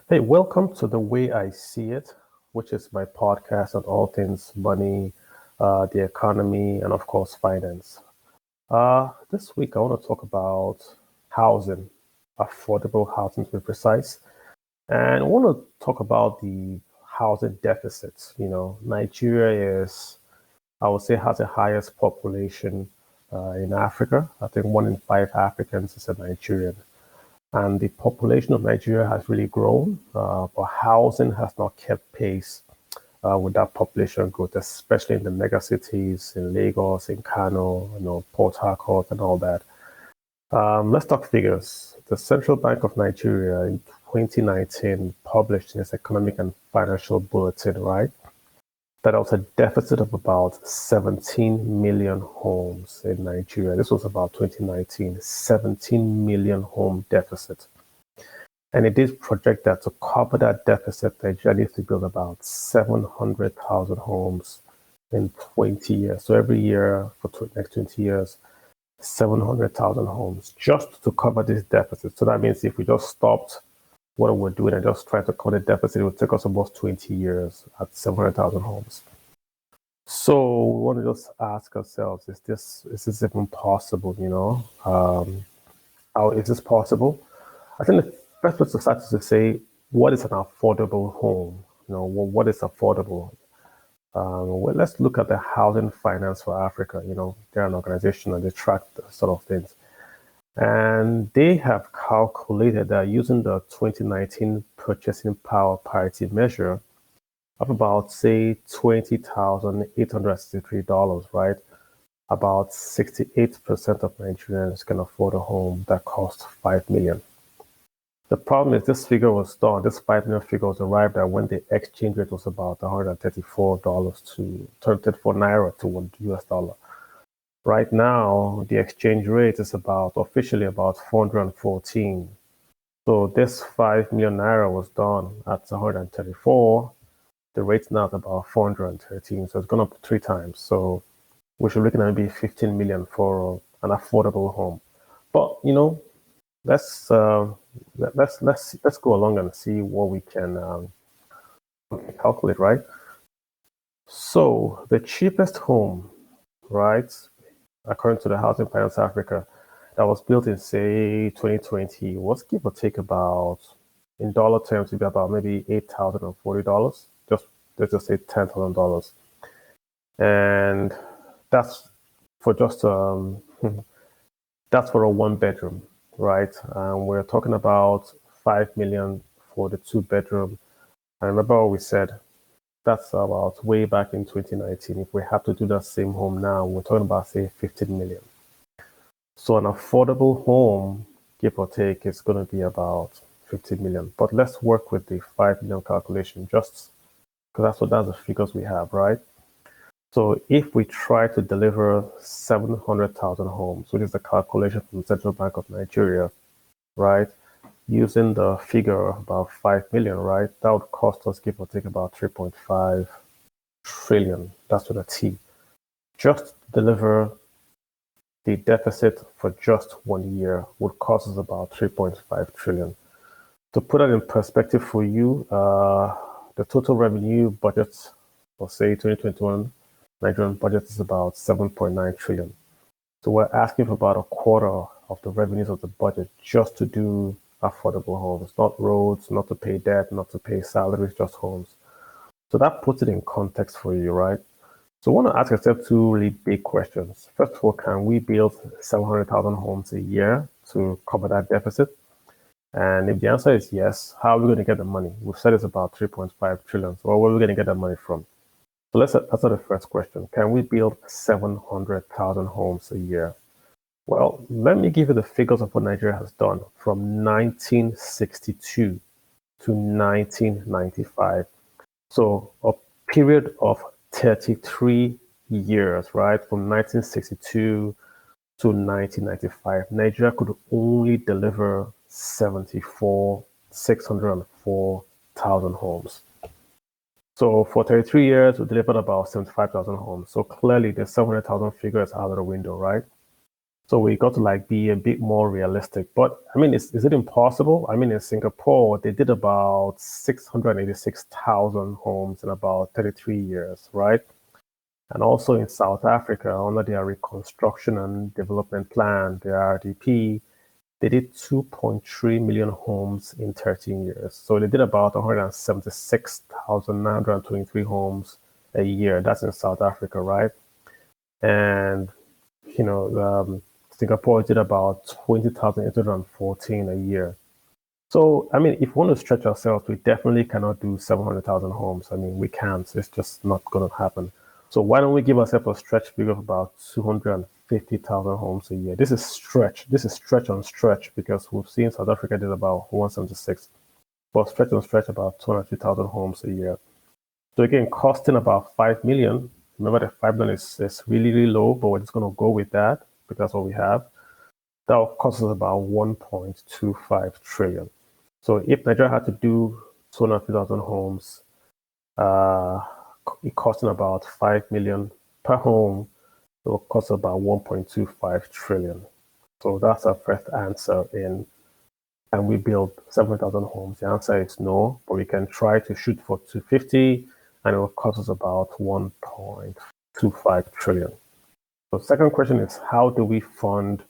Hey, welcome to The Way I See It, which is my podcast on all things money, the economy, and of course, finance. This week, I want to talk about housing, affordable housing to be precise. And I want to talk about the housing deficit. Nigeria I would say, has the highest population in Africa. I think 1 in 5 Africans is a Nigerian. And the population of Nigeria has really grown, but housing has not kept pace with that population growth, especially in the mega cities in Lagos, in Kano, Port Harcourt, and all that. Let's talk figures. The Central Bank of Nigeria in 2019 published in its Economic and Financial Bulletin, right? That there was a deficit of about 17 million homes in Nigeria. This was about 2019, 17 million home deficit. And it did project that to cover that deficit, Nigeria needs to build about 700,000 homes in 20 years. So every year for the next 20 years, 700,000 homes just to cover this deficit. So that means if we just stopped what we're doing and just try to cover the deficit, it would take us almost 20 years at 700,000 homes. So we want to just ask ourselves: Is this even possible? How is this possible? I think the first place to start is to say, what is an affordable home? What is affordable? Well, let's look at the Housing Finance for Africa. They're an organization and they track the sort of things. And they have calculated that using the 2019 purchasing power parity measure of about, say, $20,863, right? About 68% of Nigerians can afford a home that costs 5 million. The problem is this this 5 million figure was arrived at when the exchange rate was about $134 to 34 naira to $1. Right now, the exchange rate is officially about 414. So this 5 million naira was done at 134. The rate's now at about 413. So it's gone up 3 times. So we should be looking at maybe 15 million for an affordable home. But let's go along and see what we can calculate, right? So the cheapest home, right, according to the Housing Finance Africa, that was built in, say, 2020 was give or take about, in dollar terms, it'd be about maybe $8,040. Let's just say $10,000. And that's for just that's for a 1 bedroom, right? And we're talking about 5 million for the 2 bedroom. And remember what we said, that's about way back in 2019. If we have to do that same home now, we're talking about, say, 15 million. So an affordable home, give or take, is going to be about 15 million. But let's work with the 5 million calculation just because that's the figures we have, right? So if we try to deliver 700,000 homes, which is the calculation from the Central Bank of Nigeria, right, using the figure about 5 million, right, that would cost us, give or take, about 3.5 trillion. That's with a T. Just to deliver the deficit for just 1 year would cost us about 3.5 trillion. To put that in perspective for you, the total revenue budget for, say, 2021 Nigerian budget is about 7.9 trillion. So we're asking for about a quarter of the revenues of the budget just to do affordable homes, not roads, not to pay debt, not to pay salaries, just homes. So that puts it in context for you, right? So I want to ask yourself 2 really big questions. First of all, can we build 700,000 homes a year to cover that deficit? And if the answer is yes, how are we going to get the money? We've said it's about 3.5 trillion. So where are we going to get that money from? So let's answer the first question. Can we build 700,000 homes a year? Well, let me give you the figures of what Nigeria has done from 1962 to 1995. So a period of 33 years, right? From 1962 to 1995, Nigeria could only deliver 604,000 homes. So for 33 years, we delivered about 75,000 homes. So clearly the 700,000 figure is out of the window, right? So we got to like be a bit more realistic. But I mean, is it impossible? I mean, in Singapore, they did about 686,000 homes in about 33 years, right? And also in South Africa, under their Reconstruction and Development Plan, the RDP, they did 2.3 million homes in 13 years. So they did about 176,923 homes a year. That's in South Africa, right? And, you know, Singapore did about 20,814 a year. So, I mean, if we want to stretch ourselves, we definitely cannot do 700,000 homes. I mean, we can't. It's just not going to happen. So why don't we give ourselves a stretch big of about 250,000 homes a year? This is stretch. This is stretch on stretch because we've seen South Africa did about 176, but stretch on stretch about 250,000 homes a year. So again, costing about 5 million. Remember, the 5 million is really, really low, but we're just going to go with that because that's what we have. That will cost us about 1.25 trillion. So if Nigeria had to do 250,000 homes, it costing about 5 million per home, it will cost about 1.25 trillion. So that's our first answer in, and we build 7,000 homes. The answer is no, but we can try to shoot for 250 and it will cost us about 1.25 trillion. So second question is, how do we fund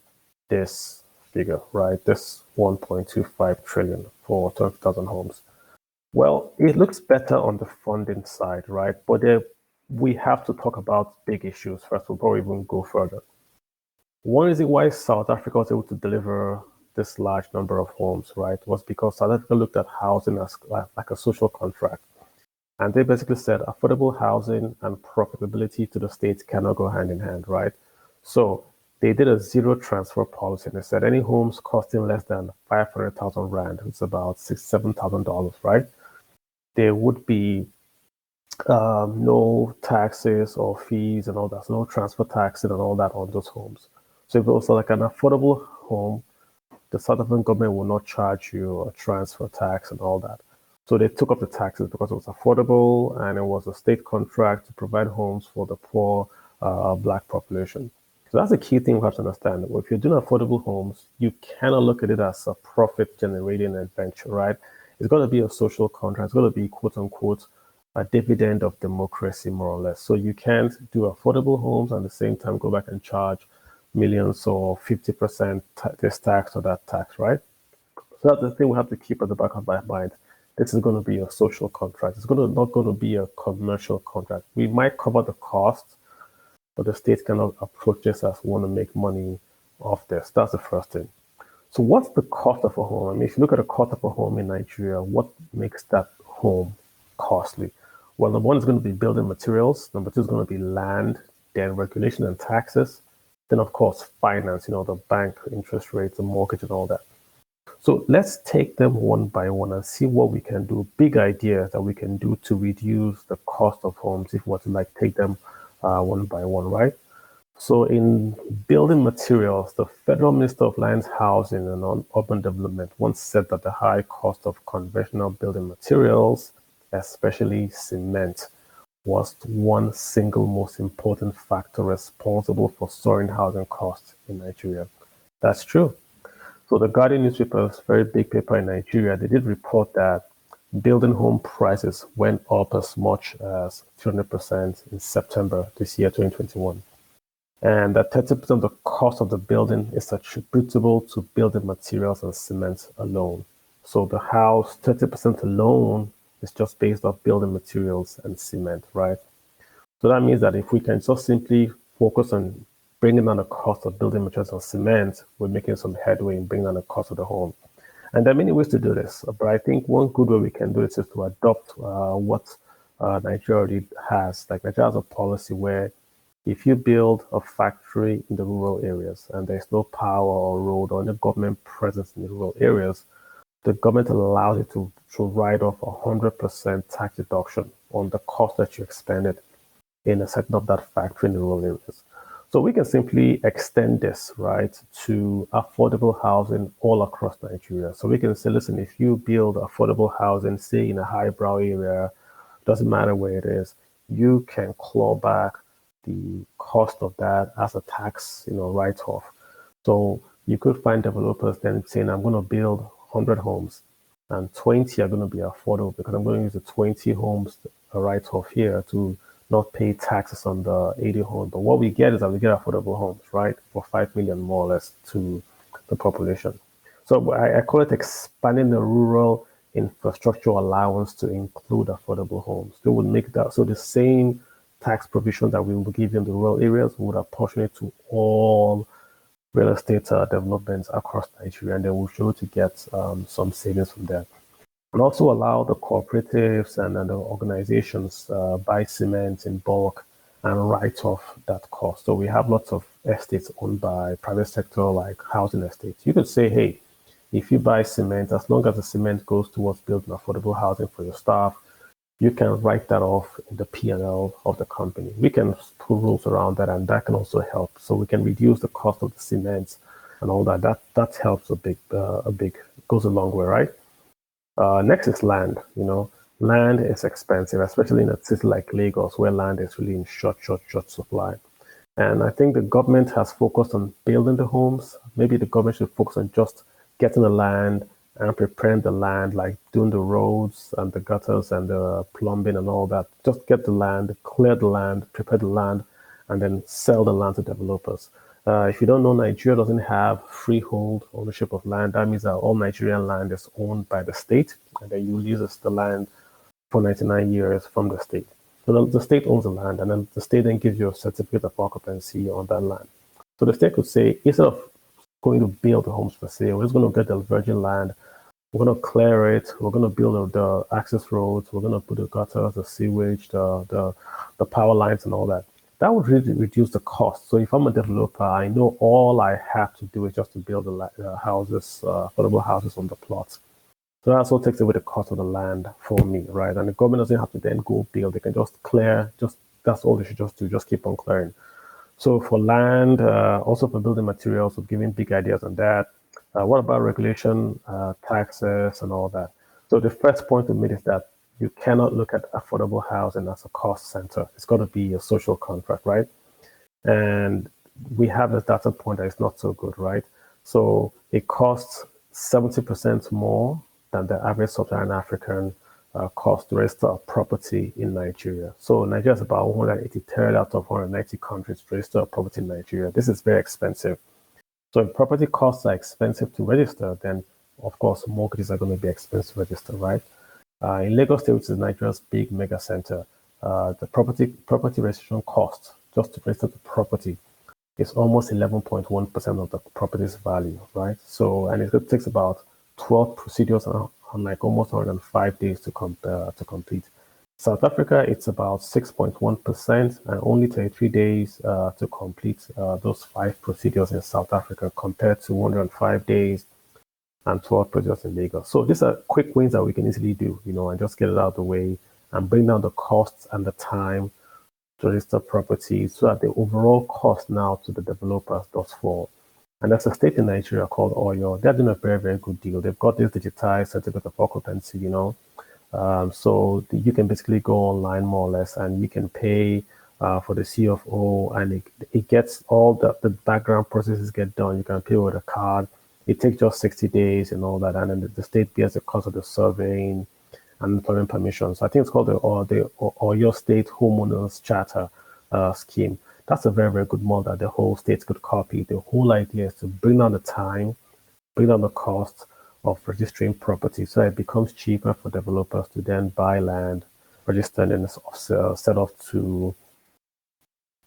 this figure, right? This 1.25 trillion for 12,000 homes. Well, it looks better on the funding side, right? But we have to talk about big issues first before we even go further. One reason why South Africa was able to deliver this large number of homes, right, was because South Africa looked at housing as like a social contract. And they basically said affordable housing and profitability to the state cannot go hand in hand, right? So they did a zero transfer policy. And they said any homes costing less than 500,000 Rand, it's about $7,000, right? There would be no taxes or fees and all that, so no transfer taxes and all that on those homes. So if it was like an affordable home, the South African government will not charge you a transfer tax and all that. So they took up the taxes because it was affordable and it was a state contract to provide homes for the poor Black population. So that's a key thing we have to understand. If you're doing affordable homes, you cannot look at it as a profit generating adventure, right? It's going to be a social contract. It's going to be quote unquote a dividend of democracy, more or less. So you can't do affordable homes and at the same time go back and charge millions or 50% this tax or that tax, right? So that's the thing we have to keep at the back of my mind. This is going to be a social contract. It's not going to be a commercial contract. We might cover the cost, but the state cannot approach this as we want to make money off this. That's the first thing. So what's the cost of a home? I mean, if you look at the cost of a home in Nigeria, what makes that home costly? Well, number one is going to be building materials. Number two is going to be land, then regulation and taxes. Then, of course, finance, the bank interest rates, the mortgage and all that. So let's take them one by one and see what we can do. Big ideas that we can do to reduce the cost of homes if we were to like take them one by one, right? So in building materials, the Federal Minister of Lands, Housing and Urban Development once said that the high cost of conventional building materials, especially cement, was one single most important factor responsible for soaring housing costs in Nigeria. That's true. So the Guardian newspaper, very big paper in Nigeria, they did report that building home prices went up as much as 200% in September this year, 2021. And that 30% of the cost of the building is attributable to building materials and cement alone. So the house, 30% alone is just based off building materials and cement, right? So that means that if we can just simply focus on bringing down the cost of building materials and cement, we're making some headway in bringing down the cost of the home. And there are many ways to do this, but I think one good way we can do this is to adopt what Nigeria already has. Like Nigeria has a policy where if you build a factory in the rural areas and there's no power or road or any government presence in the rural areas, the government allows you to write off 100% tax deduction on the cost that you expended in setting up that factory in the rural areas. So we can simply extend this, right, to affordable housing all across Nigeria. So we can say, listen, if you build affordable housing, say in a highbrow area, doesn't matter where it is, you can claw back the cost of that as a tax, write-off. So you could find developers then saying, I'm going to build 100 homes and 20 are going to be affordable because I'm going to use the 20 homes write-off here to not pay taxes on the 80 homes. But what we get is that we get affordable homes, right, for 5 million more or less to the population. So I call it expanding the rural infrastructure allowance to include affordable homes. They would make that so the same tax provision that we will give in the rural areas would apportion it to all real estate developments across Nigeria, and then we'll be able to get some savings from there. And also allow the cooperatives and the organizations buy cement in bulk and write off that cost. So we have lots of estates owned by private sector, like housing estates. You could say, hey, if you buy cement, as long as the cement goes towards building affordable housing for your staff, you can write that off in the P&L of the company. We can put rules around that, and that can also help. So we can reduce the cost of the cement and all that. That helps a big, goes a long way, right? Next is land. Land is expensive, especially in a city like Lagos, where land is really in short supply. And I think the government has focused on building the homes. Maybe the government should focus on just getting the land and preparing the land, like doing the roads and the gutters and the plumbing and all that. Just get the land, clear the land, prepare the land, and then sell the land to developers. If you don't know, Nigeria doesn't have freehold ownership of land. That means that all Nigerian land is owned by the state, and then you use the land for 99 years from the state. So the state owns the land, and then the state then gives you a certificate of occupancy on that land. So the state could say, instead of going to build the homes for sale, we're just going to get the virgin land, we're going to clear it, we're going to build the access roads, we're going to put the gutters, the sewage, the power lines and all that. That would really reduce the cost. So if I'm a developer, I know all I have to do is just to build the houses, affordable houses on the plots. So that also takes away the cost of the land for me, right? And the government doesn't have to then go build. They can just clear, that's all they should just do, just keep on clearing. So for land, also for building materials, we're giving big ideas on that. What about regulation, taxes, and all that? So the first point to make is that you cannot look at affordable housing as a cost center. It's got to be a social contract, right? And we have a data point that is not so good, right? So it costs 70% more than the average sub-Saharan African cost to register a property in Nigeria. So Nigeria is about 183rd out of 190 countries to register a property in Nigeria. This is very expensive. So if property costs are expensive to register, then of course mortgages are going to be expensive to register, right? In Lagos State, which is Nigeria's big mega center, the property registration cost just to register the property is almost 11.1% of the property's value, right? So, and it takes about 12 procedures on like almost 105 days to complete. South Africa, it's about 6.1% and only 33 days to complete those 5 procedures in South Africa compared to 105 days and 12 procedures in Lagos. So these are quick wins that we can easily do, and just get it out of the way and bring down the costs and the time to register properties so that the overall cost now to the developers does fall. And there's a state in Nigeria called Oyo. They're doing a very, very good deal. They've got this digitized certificate of occupancy, so you can basically go online more or less and you can pay for the CFO and it gets all the background processes get done. You can pay with a card. It takes just 60 days and all that. And then the state bears the cost of the surveying and employment permissions. So I think it's called the Oyo State Homeowners Charter scheme. That's a very, very good model that the whole state could copy. The whole idea is to bring down the time, bring down the cost of registering property so it becomes cheaper for developers to then buy land, register, and then set off to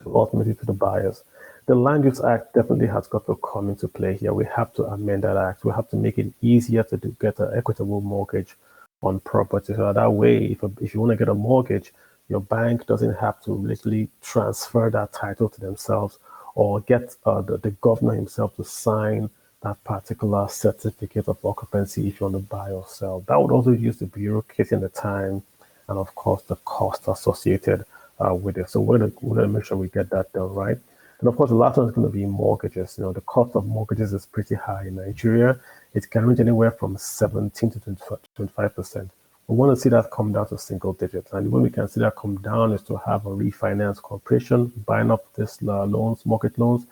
ultimately to the buyers. The Land Use Act definitely has got to come into play here. We have to amend that act. We have to make it easier to get an equitable mortgage on property. So that way, if you want to get a mortgage, your bank doesn't have to literally transfer that title to themselves or get the governor himself to sign that particular certificate of occupancy if you want to buy or sell. That would also use the bureaucracy and the time and, of course, the cost associated with it. So we're going to make sure we get that done, right? And of course, the last one is going to be mortgages. The cost of mortgages is pretty high in Nigeria. It can range anywhere from 17 to 25%. We want to see that come down to single digits. And when we can see that come down is to have a refinance corporation buying up these loans, mortgage loans,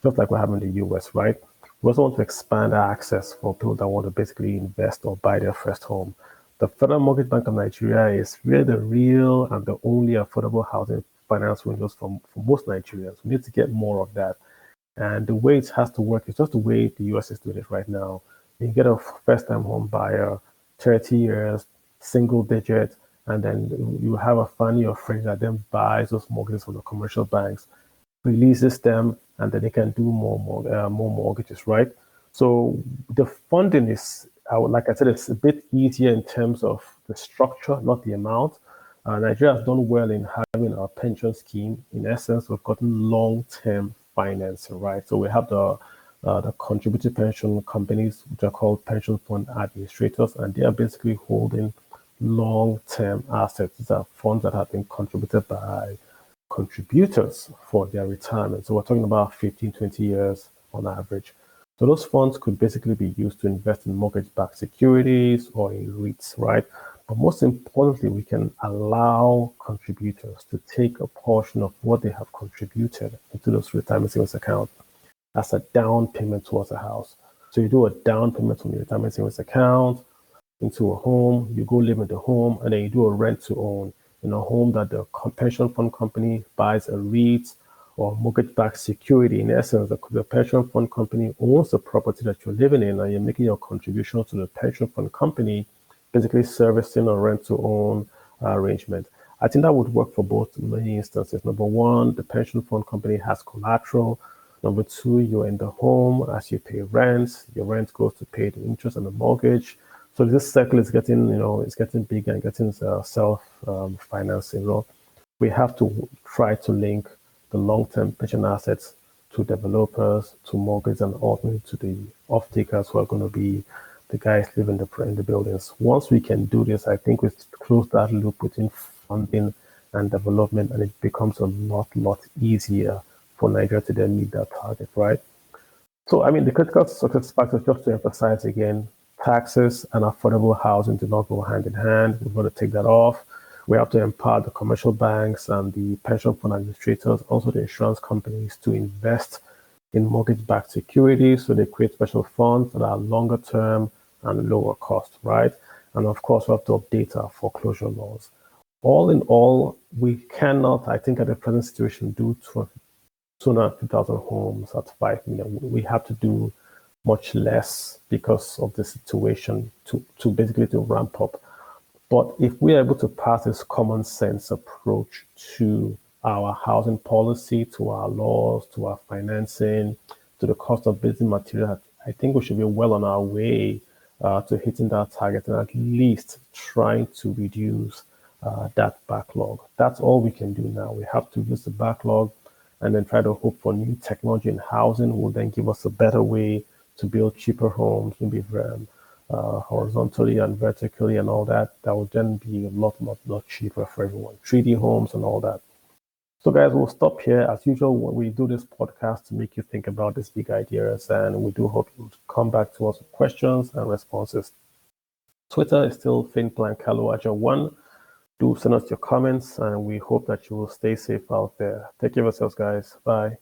just like we have in the US, right? We also want to expand access for people that want to basically invest or buy their first home. The Federal Mortgage Bank of Nigeria is really the real and the only affordable housing finance windows for most Nigerians. We need to get more of that. And the way it has to work is just the way the US is doing it right now. You get a first-time home buyer, 30 years, single digit, and then you have a Fannie or Freddie that then buys those mortgages from the commercial banks, releases them, and then they can do more mortgages, right? So the funding is, like I said, it's a bit easier in terms of the structure, not the amount. Nigeria has done well in having a pension scheme. In essence, we've gotten long-term financing, right? So we have the contributed pension companies, which are called pension fund administrators, and they are basically holding long-term assets. These are funds that have been contributed by contributors for their retirement. So we're talking about 15, 20 years on average. So those funds could basically be used to invest in mortgage-backed securities or in REITs, right? But most importantly, we can allow contributors to take a portion of what they have contributed into those retirement savings accounts as a down payment towards a house. So you do a down payment from your retirement savings account into a home, you go live in the home, and then you do a rent to own in a home that the pension fund company buys a REIT or mortgage-backed security. In essence, the pension fund company owns the property that you're living in, and you're making your contribution to the pension fund company, basically servicing a rent-to-own arrangement. I think that would work for both many instances. Number one, the pension fund company has collateral. Number two, you're in the home as you pay rent. Your rent goes to pay the interest on the mortgage. So this cycle is getting, it's getting bigger and getting self-financing. We have to try to link the long-term pension assets to developers, to mortgage, and ultimately to the off-takers who are going to be the guys living in the buildings. Once we can do this, I think we close that loop between funding and development, and it becomes a lot easier for Nigeria to then meet that target, right? So, I mean, the critical success factors, just to emphasize again, taxes and affordable housing do not go hand in hand. We're going to take that off. We have to empower the commercial banks and the pension fund administrators, also the insurance companies, to invest in mortgage-backed securities. So they create special funds that are longer term and lower cost, right? And of course, we have to update our foreclosure laws. All in all, we cannot, I think, at the present situation, do 250,000 homes at 5 million. We have to do much less because of the situation to basically to ramp up. But if we are able to pass this common sense approach to our housing policy, to our laws, to our financing, to the cost of building material, I think we should be well on our way to hitting that target and at least trying to reduce that backlog. That's all we can do now. We have to use the backlog and then try to hope for new technology in housing will then give us a better way to build cheaper homes, maybe horizontally and vertically and all that. That would then be a lot cheaper for everyone. 3D homes and all that. So guys, we'll stop here. As usual, we do this podcast to make you think about these big ideas, and we do hope you come back to us with questions and responses. Twitter is still FinPlanCaloAja1. Do send us your comments, and we hope that you will stay safe out there. Take care of yourselves, guys. Bye.